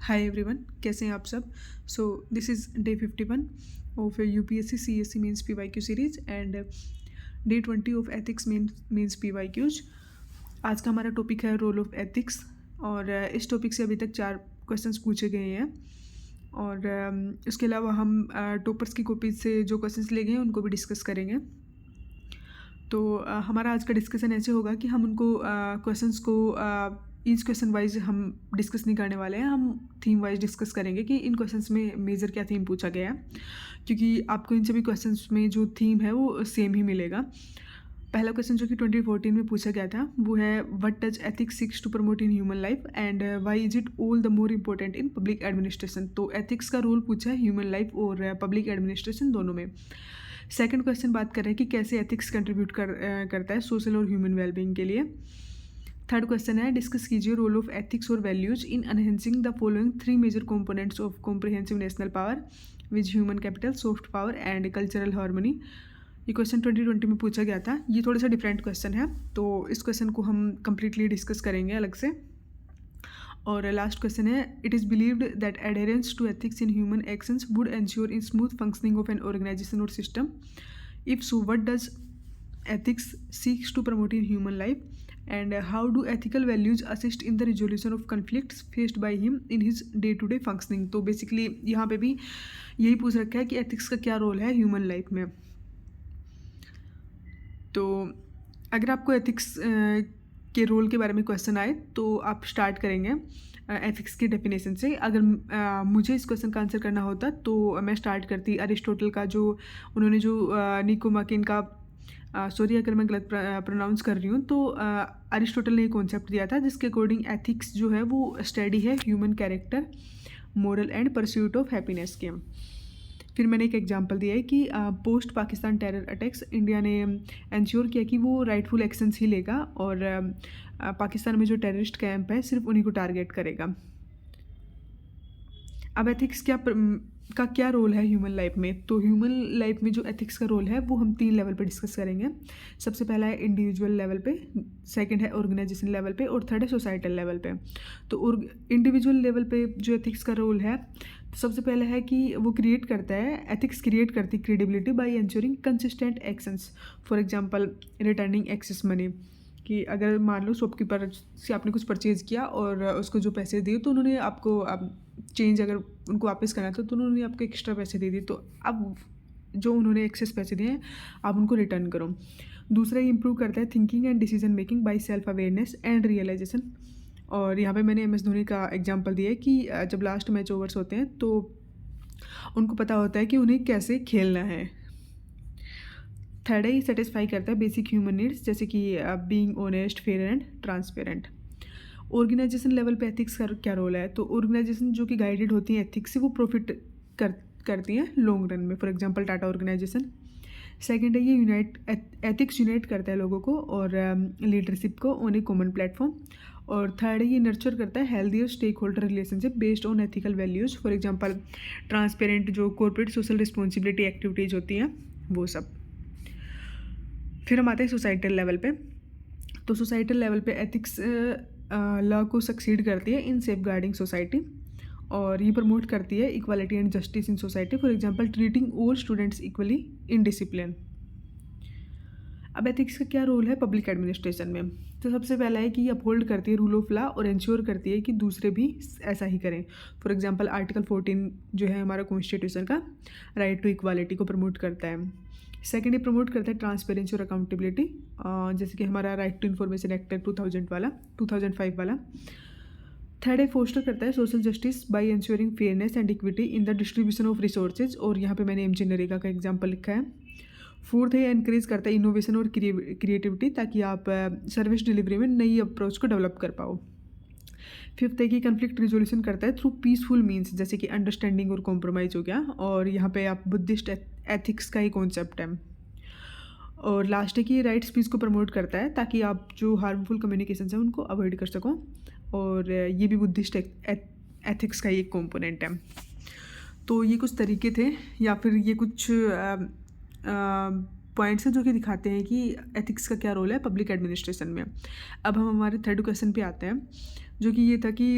Hi everyone, कैसे हैं आप सब। So this is day 51 of UPSC CSC mains PYQ series and day 20 of ethics mains PYQs. आज का हमारा टॉपिक है रोल ऑफ एथिक्स और इस टॉपिक से अभी तक 4 क्वेश्चंस पूछे गए हैं और इसके अलावा हम टॉपर्स की कॉपीज से जो क्वेश्चंस ले गए हैं उनको भी डिस्कस करेंगे। तो हमारा आज का डिस्कशन ऐसे होगा कि हम उनको क्वेश्चंस को ईच क्वेश्चन वाइज हम डिस्कस नहीं करने वाले हैं, हम थीम वाइज डिस्कस करेंगे कि इन क्वेश्चंस में मेजर क्या थीम पूछा गया है, क्योंकि आपको इन सभी क्वेश्चंस में जो थीम है वो सेम ही मिलेगा। पहला क्वेश्चन जो कि 2014 में पूछा गया था वो है what does ethics seeks to promote in human life and why is it all the more important in public administration. तो एथिक्स का रोल पूछा है ह्यूमन लाइफ और पब्लिक एडमिनिस्ट्रेशन दोनों में। सेकंड क्वेश्चन बात कर रहे हैं कि कैसे एथिक्स कंट्रीब्यूट करता है सोशल और ह्यूमन वेलबींग के लिए। थर्ड क्वेश्चन है डिस्कस कीजिए रोल ऑफ एथिक्स और values in enhancing the following 3 major components of comprehensive national power which human capital, soft power and cultural harmony. ये क्वेश्चन 2020 में पूछा गया था। ये थोड़ा सा डिफरेंट क्वेश्चन है, तो इस क्वेश्चन को हम कंप्लीटली डिस्कस करेंगे अलग से। और लास्ट क्वेश्चन है it is believed that adherence to ethics in human actions would ensure in smooth functioning of an organisation और system. If so what does ethics seeks to promote in human life and how do ethical values assist in the resolution of conflicts faced by him in his day to day functioning। तो basically यहाँ पे भी यही पूछ रखा है कि ethics का क्या रोल है ह्यूमन लाइफ में। तो अगर आपको एथिक्स के रोल के बारे में क्वेश्चन आए तो आप स्टार्ट करेंगे एथिक्स की डेफिनेशन से। अगर मुझे इस क्वेश्चन का आंसर करना होता तो मैं स्टार्ट करती अरिस्टोटल का, जो उन्होंने जो निकोमाकिन का सॉरी अगर मैं गलत प्रोनाउंस कर रही हूँ, तो अरिस्टोटल ने एक कॉन्सेप्ट दिया था जिसके अकॉर्डिंग एथिक्स जो है वो स्टडी है human character, moral and pursuit of happiness के। फिर मैंने एक एग्जांपल दिया है कि post Pakistan terror attacks India ने इंश्योर किया कि वो राइटफुल एक्शंस ही लेगा और पाकिस्तान में जो टेररिस्ट कैंप है सिर्फ उन्हीं को टारगेट करेगा। अब एथिक्स का क्या रोल है ह्यूमन लाइफ में। तो ह्यूमन लाइफ में जो एथिक्स का रोल है वो हम 3 लेवल पे डिस्कस करेंगे। सबसे पहला है इंडिविजुअल लेवल पे, सेकंड है ऑर्गेनाइजेशन लेवल पे और थर्ड है सोसाइटल लेवल पे। तो इंडिविजुअल लेवल पे जो एथिक्स का रोल है, तो सबसे पहला है कि वो क्रिएट करता है, एथिक्स क्रिएट करती credibility by ensuring consistent actions. For example returning excess money, कि अगर मान लो शॉपकीपर से आपने कुछ परचेज़ किया और उसको जो पैसे दिए तो उन्होंने आपको अब चेंज अगर उनको वापस करना था तो उन्होंने आपको एक्स्ट्रा पैसे दे दिए, तो अब जो उन्होंने एक्सेस पैसे दिए हैं आप उनको रिटर्न करो। दूसरा ये इंप्रूव करता है thinking and decision making by self awareness and realisation. और यहाँ पे मैंने MS धोनी का एग्जांपल दिया है कि जब लास्ट मैच ओवर्स होते हैं तो उनको पता होता है कि उन्हें कैसे खेलना है। थर्ड है ये सेटिस्फाई करता है बेसिक ह्यूमन नीड्स जैसे कि being honest, fair and transparent. Organisation level पे एथिक्स का क्या रोल है। तो ऑर्गेनाइजेशन जो कि गाइडेड होती हैं एथिक्स से वो प्रॉफिट करती हैं लॉन्ग रन में, for example Tata organisation. Second है ये एथिक्स यूनाइट करता है लोगों को और लीडरशिप को ऑन ए कॉमन प्लेटफॉर्म। और थर्ड है ये नर्चर करता है हेल्दी और stake holder relationship based on ethical values, for example transparent जो कॉर्पोरेट सोशल रिस्पॉन्सिबिलिटी एक्टिविटीज़ होती हैं वो सब। फिर हम आते हैं सोसाइटल लेवल पे। तो सोसाइटल लेवल पे एथिक्स लॉ को सक्सीड करती है इन सेफ गार्डिंग सोसाइटी और ये प्रमोट करती है equality and justice in society, for example treating all students equally in discipline. अब एथिक्स का क्या रोल है पब्लिक एडमिनिस्ट्रेशन में। तो सबसे पहला है कि ये अपहोल्ड करती है रूल ऑफ लॉ और इंश्योर करती है कि दूसरे भी ऐसा ही करें। फॉर एग्जांपल आर्टिकल 14 जो है हमारा कॉन्स्टिट्यूशन का राइट टू इक्वालिटी को प्रमोट करता है। सेकेंड ये प्रमोट करता है ट्रांसपेरेंसी और अकाउंटेबिलिटी, जैसे कि हमारा राइट टू इन्फॉर्मेशन एक्ट है 2005 वाला। थर्ड है फोस्टर करता है social justice by ensuring fairness and equity in the distribution of resources, और यहाँ पे मैंने MG नरेगा का एग्जांपल लिखा है। फोर्थ है एनकरेज करता है इनोवेशन और क्रिएटिविटी ताकि आप सर्विस डिलीवरी में नई अप्रोच को डेवलप कर पाओ। फिफ्थ है कि कन्फ्लिक्ट रिजोल्यूशन करता है थ्रू पीसफुल मीन्स जैसे कि अंडरस्टैंडिंग और कॉम्प्रोमाइज़ हो गया, और यहाँ पे आप बुद्धिस्ट एथिक्स का ही कॉन्सेप्ट है। और लास्ट है कि राइट स्पीच को प्रमोट करता है ताकि आप जो हार्मफुल कम्युनिकेशन है उनको अवॉइड कर सको, और ये भी बुद्धिस्ट एथिक्स का ही एक कॉम्पोनेंट है। तो ये कुछ तरीके थे या फिर ये कुछ पॉइंट्स हैं जो कि दिखाते हैं कि एथिक्स का क्या रोल है पब्लिक एडमिनिस्ट्रेशन में। अब हम हमारे थर्ड क्वेश्चन पे आते हैं जो कि ये था कि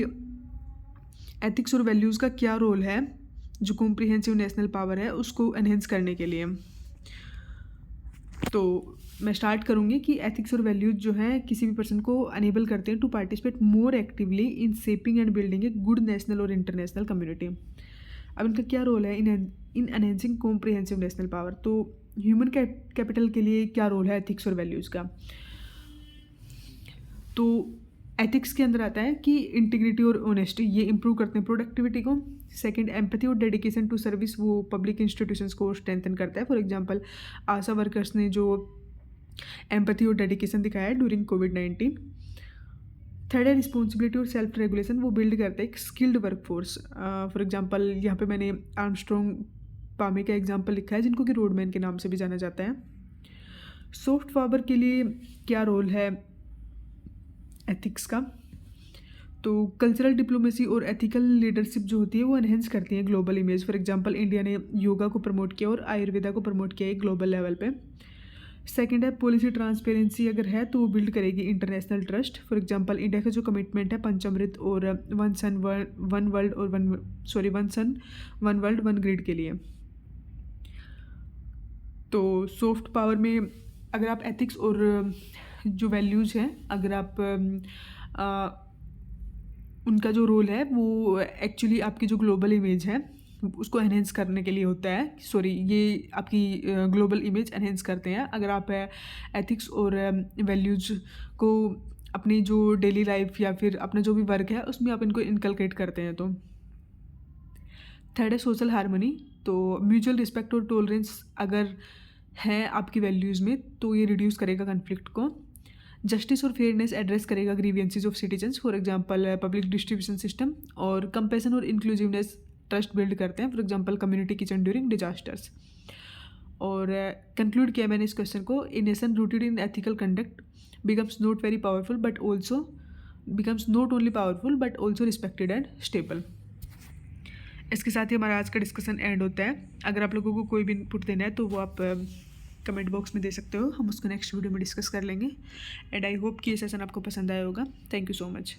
एथिक्स और वैल्यूज़ का क्या रोल है जो कॉम्प्रिहेंसिव नेशनल पावर है उसको एनहेंस करने के लिए। तो मैं स्टार्ट करूँगी कि एथिक्स और वैल्यूज जो हैं किसी भी पर्सन को अनेबल करते हैं to participate more actively in shaping and building a good national और इंटरनेशनल कम्युनिटी। अब इनका क्या रोल है in enhancing comprehensive national power. तो ह्यूमन कैपिटल के लिए क्या रोल है एथिक्स और वैल्यूज़ का। तो एथिक्स के अंदर आता है कि इंटीग्रिटी और ऑनेस्टी ये इंप्रूव करते हैं प्रोडक्टिविटी को। सेकंड, एम्पैथी और डेडिकेशन टू सर्विस वो पब्लिक इंस्टीट्यूशंस को स्ट्रेंथन करता है। फॉर एग्जांपल आशा वर्कर्स ने जो एम्पैथी और डेडिकेशन दिखाया है ड्यूरिंग कोविड-19। थर्ड है रिस्पॉन्सिबिलिटी और सेल्फ रेगुलेशन, वो बिल्ड करता है एक स्किल्ड वर्कफोर्स। फॉर एग्जांपल यहाँ पे मैंने आर्मस्ट्रॉन्ग पामे का एग्जांपल लिखा है जिनको कि रोडमैन के नाम से भी जाना जाता है। सॉफ्ट पावर के लिए क्या रोल है एथिक्स का। तो कल्चरल डिप्लोमेसी और एथिकल लीडरशिप जो होती है वो एनहेंस करती है global image. For example India ने योगा को प्रमोट किया और आयुर्वेदा को प्रमोट किया एक ग्लोबल लेवल पे। सेकंड है पॉलिसी ट्रांसपेरेंसी अगर है तो वो बिल्ड करेगी international trust. For example India का जो कमिटमेंट है पंचामृत और one sun one world one grid के लिए। तो सॉफ्ट पावर में अगर आप एथिक्स और जो वैल्यूज़ हैं अगर आप उनका जो रोल है वो एक्चुअली आपकी जो ग्लोबल इमेज है उसको एनहेंस करने के लिए होता है। सॉरी, ये आपकी ग्लोबल इमेज एनहेंस करते हैं अगर आप एथिक्स और वैल्यूज़ को अपनी जो डेली लाइफ या फिर अपना जो भी वर्क है उसमें आप इनको इनकलकेट करते हैं। तो थर्ड है सोशल हार्मनी। तो म्यूचुअल रिस्पेक्ट और टॉलरेंस अगर है आपकी वैल्यूज़ में तो ये रिड्यूस करेगा कन्फ्लिक्ट को। जस्टिस और फेयरनेस एड्रेस करेगा grievances of citizens. For example public distribution system और कंपैशन और इंक्लूसिवनेस ट्रस्ट बिल्ड करते हैं। For example community kitchen during disasters. और कंक्लूड किया मैंने इस क्वेश्चन को, a nation rooted in ethical conduct becomes not very powerful but also becomes not only powerful but also respected and stable. इसके साथ ही हमारा आज का डिस्कशन एंड होता है। अगर आप लोगों को कोई भी इनपुट देना है तो वो आप कमेंट बॉक्स में दे सकते हो, हम उसको नेक्स्ट वीडियो में डिस्कस कर लेंगे। एंड आई होप कि ये सेशन आपको पसंद आया होगा। Thank you so much.